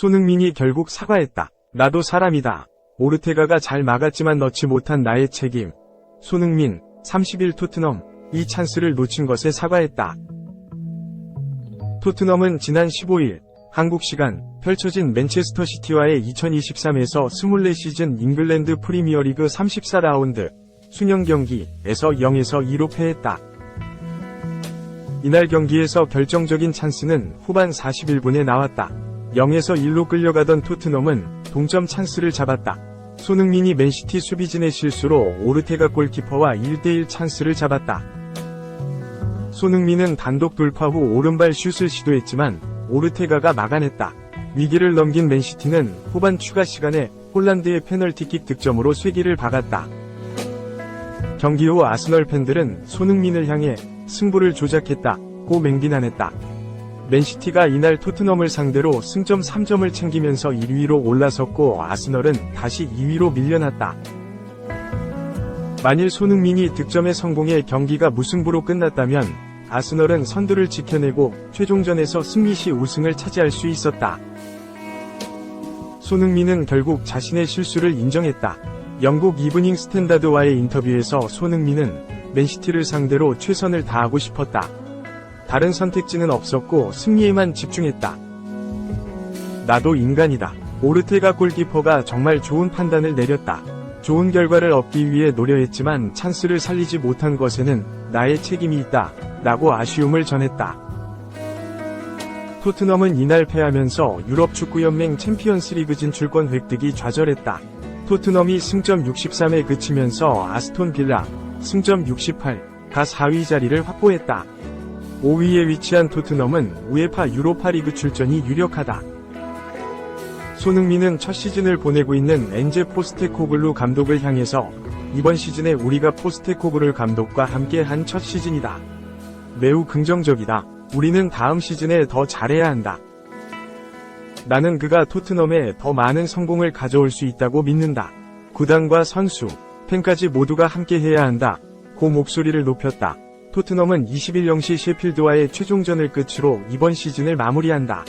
손흥민이 결국 사과했다. 나도 사람이다. 오르테가가 잘 막았지만 넣지 못한 나의 책임. 손흥민, 30일 토트넘, 이 찬스를 놓친 것에 사과했다. 토트넘은 지난 15일 한국 시간 펼쳐진 맨체스터 시티와의 2023에서 24시즌 잉글랜드 프리미어리그 34라운드 순영 경기에서 0에서 2로 패했다. 이날 경기에서 결정적인 찬스는 후반 41분에 나왔다. 0에서 1로 끌려가던 토트넘은 동점 찬스를 잡았다. 손흥민이 맨시티 수비진의 실수로 오르테가 골키퍼와 1대1 찬스를 잡았다. 손흥민은 단독 돌파 후 오른발 슛을 시도했지만 오르테가가 막아냈다. 위기를 넘긴 맨시티는 후반 추가 시간에 홀란드의 페널티킥 득점으로 쐐기를 박았다. 경기 후 아스널 팬들은 손흥민을 향해 승부를 조작했다고 맹비난했다. 맨시티가 이날 토트넘을 상대로 승점 3점을 챙기면서 1위로 올라섰고 아스널은 다시 2위로 밀려났다. 만일 손흥민이 득점에 성공해 경기가 무승부로 끝났다면 아스널은 선두를 지켜내고 최종전에서 승리 시 우승을 차지할 수 있었다. 손흥민은 결국 자신의 실수를 인정했다. 영국 이브닝 스탠다드와의 인터뷰에서 손흥민은 맨시티를 상대로 최선을 다하고 싶었다. 다른 선택지는 없었고 승리에만 집중했다. 나도 인간이다. 오르테가 골키퍼가 정말 좋은 판단을 내렸다. 좋은 결과를 얻기 위해 노려했지만 찬스를 살리지 못한 것에는 나의 책임이 있다. 라고 아쉬움을 전했다. 토트넘은 이날 패하면서 유럽축구연맹 챔피언스리그 진출권 획득이 좌절했다. 토트넘이 승점 63에 그치면서 아스톤 빌라 승점 68가 4위 자리를 확보했다. 5위에 위치한 토트넘은 우에파 유로파리그 출전이 유력하다. 손흥민은 첫 시즌을 보내고 있는 엔제 포스테코글루 감독을 향해서 이번 시즌에 우리가 포스테코글루 감독과 함께 한 첫 시즌이다. 매우 긍정적이다. 우리는 다음 시즌에 더 잘해야 한다. 나는 그가 토트넘에 더 많은 성공을 가져올 수 있다고 믿는다. 구단과 선수, 팬까지 모두가 함께 해야 한다. 고 목소리를 높였다. 토트넘은 21-0시 셰필드와의 최종전을 끝으로 이번 시즌을 마무리한다.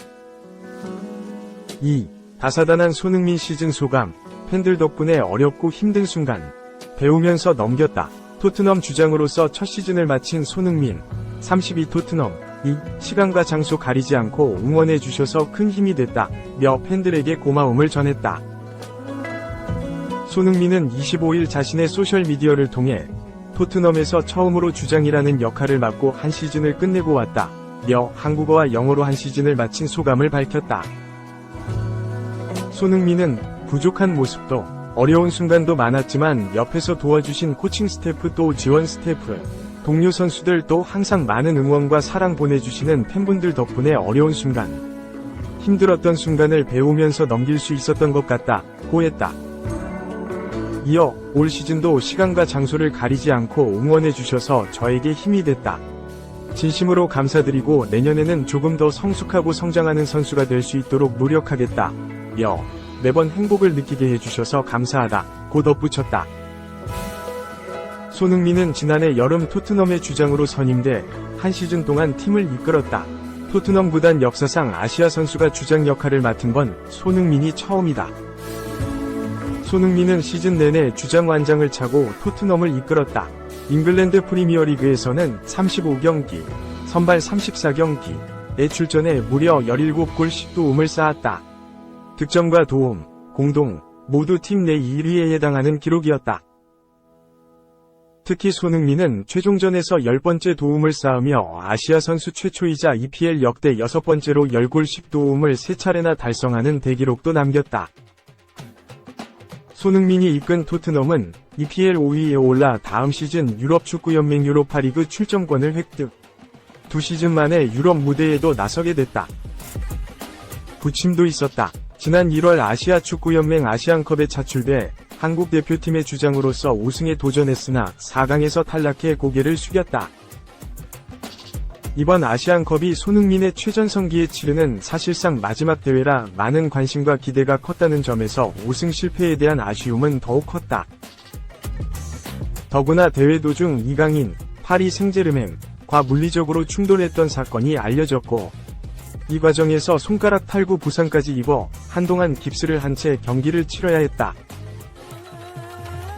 2. 다사다난 손흥민 시즌 소감. 팬들 덕분에 어렵고 힘든 순간 배우면서 넘겼다. 토트넘 주장으로서 첫 시즌을 마친 손흥민 32 토트넘 이 시간과 장소 가리지 않고 응원해 주셔서 큰 힘이 됐다. 며 팬들에게 고마움을 전했다. 손흥민은 25일 자신의 소셜미디어를 통해 토트넘에서 처음으로 주장이라는 역할을 맡고 한 시즌을 끝내고 왔다. 며 한국어와 영어로 한 시즌을 마친 소감을 밝혔다. 손흥민은 부족한 모습도 어려운 순간도 많았지만 옆에서 도와주신 코칭 스태프 또 지원 스태프, 동료 선수들 또 항상 많은 응원과 사랑 보내주시는 팬분들 덕분에 어려운 순간, 힘들었던 순간을 배우면서 넘길 수 있었던 것 같다고 했다. 이어 올 시즌도 시간과 장소를 가리지 않고 응원해주셔서 저에게 힘이 됐다. 진심으로 감사드리고 내년에는 조금 더 성숙하고 성장하는 선수가 될 수 있도록 노력하겠다. 며 매번 행복을 느끼게 해주셔서 감사하다고 덧붙였다. 손흥민은 지난해 여름 토트넘의 주장으로 선임돼 한 시즌 동안 팀을 이끌었다. 토트넘 구단 역사상 아시아 선수가 주장 역할을 맡은 건 손흥민이 처음이다. 손흥민은 시즌 내내 주장 완장을 차고 토트넘을 이끌었다. 잉글랜드 프리미어리그에서는 35경기, 선발 34경기에 출전해 무려 17골 10도움을 쌓았다. 득점과 도움, 공동, 모두 팀 내 1위에 해당하는 기록이었다. 특히 손흥민은 최종전에서 10번째 도움을 쌓으며 아시아 선수 최초이자 EPL 역대 6번째로 10골 10도움을 3차례나 달성하는 대기록도 남겼다. 손흥민이 이끈 토트넘은 EPL 5위에 올라 다음 시즌 유럽축구연맹 유로파리그 출전권을 획득. 2시즌 만에 유럽 무대에도 나서게 됐다. 부침도 있었다. 지난 1월 아시아 축구연맹 아시안컵에 차출돼 한국 대표팀의 주장으로서 우승에 도전했으나 4강에서 탈락해 고개를 숙였다. 이번 아시안컵이 손흥민의 최전성기에 치르는 사실상 마지막 대회라 많은 관심과 기대가 컸다는 점에서 우승 실패에 대한 아쉬움은 더욱 컸다. 더구나 대회 도중 이강인, 파리 생제르맹과 물리적으로 충돌했던 사건이 알려졌고 이 과정에서 손가락 탈구 부상까지 입어 한동안 깁스를 한 채 경기를 치러야 했다.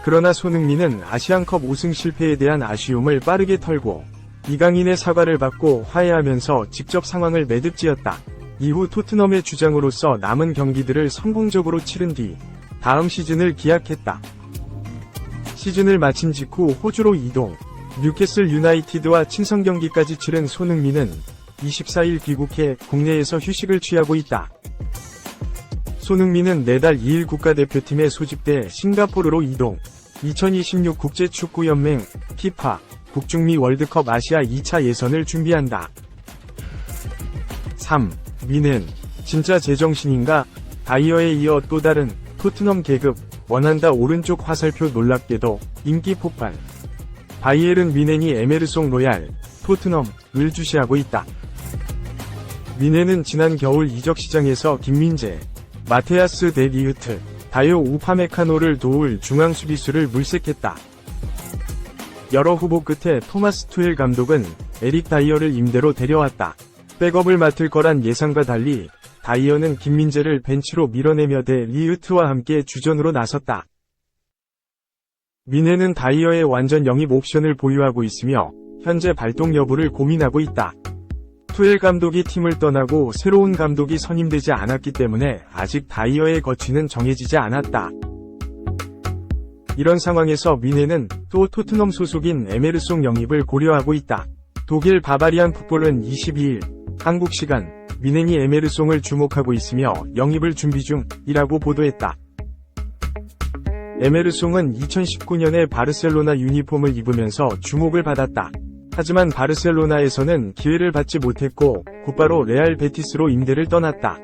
그러나 손흥민은 아시안컵 우승 실패에 대한 아쉬움을 빠르게 털고 이강인의 사과를 받고 화해하면서 직접 상황을 매듭지었다. 이후 토트넘의 주장으로서 남은 경기들을 성공적으로 치른 뒤 다음 시즌을 기약했다. 시즌을 마친 직후 호주로 이동, 뉴캐슬 유나이티드와 친선 경기까지 치른 손흥민은 24일 귀국해 국내에서 휴식을 취하고 있다. 손흥민은 내달 2일 국가대표팀에 소집돼 싱가포르로 이동, 2026 국제축구연맹 FIFA 북중미 월드컵 아시아 2차 예선을 준비한다. 3. 미넨 진짜 제정신인가? 다이어에 이어 또 다른 토트넘 계급 원한다. 오른쪽 화살표. 놀랍게도 인기 폭발. 바이에른 미넨이 에메르송 로얄 토트넘을 주시하고 있다. 미넨은 지난 겨울 이적 시장에서 김민재, 마테아스 데 리흐트, 다요 우파메카노를 도울 중앙 수비수를 물색했다. 여러 후보 끝에 토마스 투헬 감독은 에릭 다이어를 임대로 데려왔다. 백업을 맡을 거란 예상과 달리 다이어는 김민재를 벤치로 밀어내며 데 리흐트와 함께 주전으로 나섰다. 미넨은 다이어의 완전 영입 옵션을 보유하고 있으며 현재 발동 여부를 고민하고 있다. 투헬 감독이 팀을 떠나고 새로운 감독이 선임되지 않았기 때문에 아직 다이어의 거취는 정해지지 않았다. 이런 상황에서 미넨은 또 토트넘 소속인 에메르송 영입을 고려하고 있다. 독일 바바리안 풋볼은 22일 한국 시간 미넨이 에메르송을 주목하고 있으며 영입을 준비 중이라고 보도했다. 에메르송은 2019년에 바르셀로나 유니폼을 입으면서 주목을 받았다. 하지만 바르셀로나에서는 기회를 받지 못했고 곧바로 레알 베티스로 임대를 떠났다.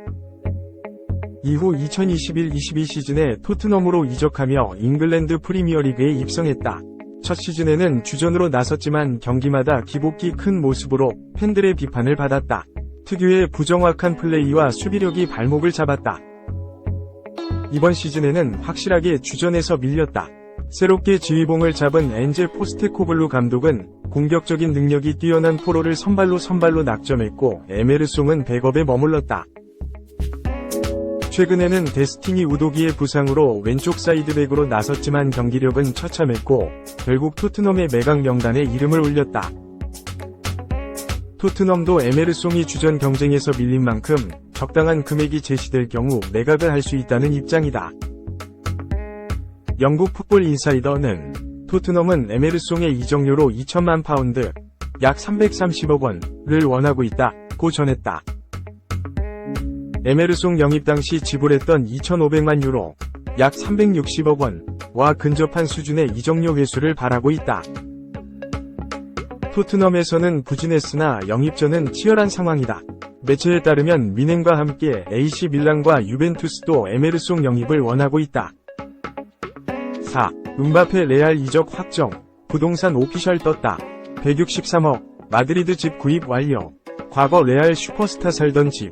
이후 2021-22 시즌에 토트넘으로 이적하며 잉글랜드 프리미어리그에 입성했다. 첫 시즌에는 주전으로 나섰지만 경기마다 기복이 큰 모습으로 팬들의 비판을 받았다. 특유의 부정확한 플레이와 수비력이 발목을 잡았다. 이번 시즌에는 확실하게 주전에서 밀렸다. 새롭게 지휘봉을 잡은 엔제 포스테코글루 감독은 공격적인 능력이 뛰어난 포로를 선발로 낙점했고 에메르송은 백업에 머물렀다. 최근에는 데스티니 우도기의 부상으로 왼쪽 사이드백으로 나섰지만 경기력은 처참했고 결국 토트넘의 매각 명단에 이름을 올렸다. 토트넘도 에메르송이 주전 경쟁에서 밀린 만큼 적당한 금액이 제시될 경우 매각을 할 수 있다는 입장이다. 영국 풋볼 인사이더는 토트넘은 에메르송의 이적료로 2천만 파운드, 약 330억 원을 원하고 있다고 전했다. 에메르송 영입 당시 지불했던 2,500만 유로, 약 360억 원과 근접한 수준의 이적료 회수를 바라고 있다. 토트넘에서는 부진했으나 영입전은 치열한 상황이다. 매체에 따르면 미넨과 함께 AC 밀란과 유벤투스도 에메르송 영입을 원하고 있다. 4. 음바페 레알 이적 확정. 부동산 오피셜 떴다. 163억. 마드리드 집 구입 완료. 과거 레알 슈퍼스타 살던 집.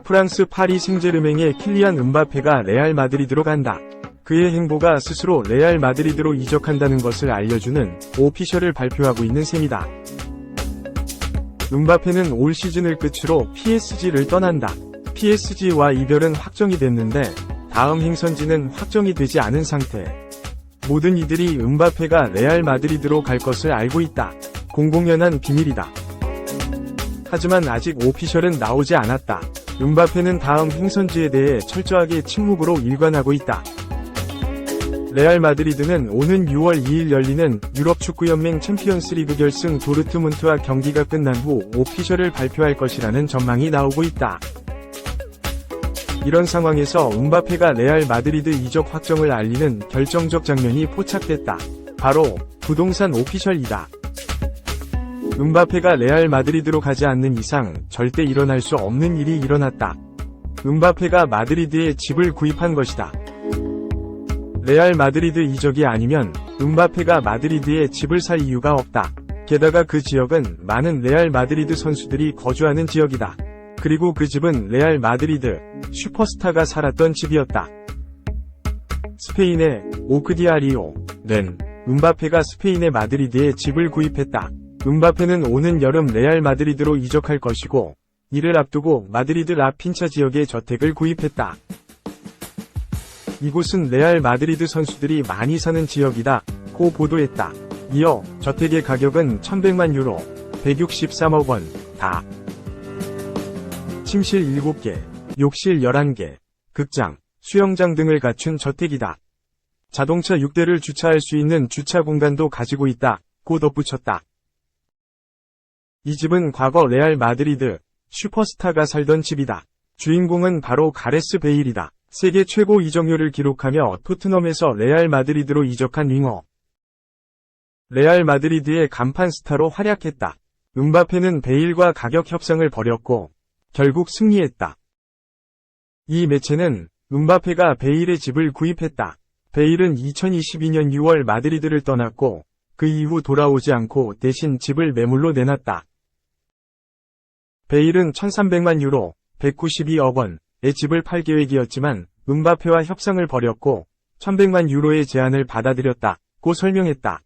프랑스 파리 생제르맹의 킬리안 음바페가 레알 마드리드로 간다. 그의 행보가 스스로 레알 마드리드로 이적한다는 것을 알려주는 오피셜을 발표하고 있는 셈이다. 음바페는 올 시즌을 끝으로 PSG를 떠난다. PSG와 이별은 확정이 됐는데 다음 행선지는 확정이 되지 않은 상태. 모든 이들이 음바페가 레알 마드리드로 갈 것을 알고 있다. 공공연한 비밀이다. 하지만 아직 오피셜은 나오지 않았다. 음바페는 다음 행선지에 대해 철저하게 침묵으로 일관하고 있다. 레알 마드리드는 오는 6월 2일 열리는 유럽 축구연맹 챔피언스리그 결승 도르트문트와 경기가 끝난 후 오피셜을 발표할 것이라는 전망이 나오고 있다. 이런 상황에서 음바페가 레알 마드리드 이적 확정을 알리는 결정적 장면이 포착됐다. 바로 부동산 오피셜이다. 음바페가 레알 마드리드로 가지 않는 이상 절대 일어날 수 없는 일이 일어났다. 음바페가 마드리드에 집을 구입한 것이다. 레알 마드리드 이적이 아니면 음바페가 마드리드에 집을 살 이유가 없다. 게다가 그 지역은 많은 레알 마드리드 선수들이 거주하는 지역이다. 그리고 그 집은 레알 마드리드 슈퍼스타가 살았던 집이었다. 스페인의 오크디아리오는 음바페가 스페인의 마드리드에 집을 구입했다. 음바페는 오는 여름 레알 마드리드로 이적할 것이고 이를 앞두고 마드리드 라핀차 지역에 저택을 구입했다. 이곳은 레알 마드리드 선수들이 많이 사는 지역이다 고 보도했다. 이어 저택의 가격은 1100만 유로, 163억 원, 다. 침실 7개, 욕실 11개, 극장, 수영장 등을 갖춘 저택이다. 자동차 6대를 주차할 수 있는 주차 공간도 가지고 있다 고 덧붙였다. 이 집은 과거 레알 마드리드 슈퍼스타가 살던 집이다. 주인공은 바로 가레스 베일이다. 세계 최고 이적료를 기록하며 토트넘에서 레알 마드리드로 이적한 윙어. 레알 마드리드의 간판 스타로 활약했다. 음바페는 베일과 가격 협상을 벌였고 결국 승리했다. 이 매체는 음바페가 베일의 집을 구입했다. 베일은 2022년 6월 마드리드를 떠났고 그 이후 돌아오지 않고 대신 집을 매물로 내놨다. 베일은 1300만 유로, 192억 원의 집을 팔 계획이었지만 음바페와 협상을 벌였고 1100만 유로의 제안을 받아들였다고 설명했다.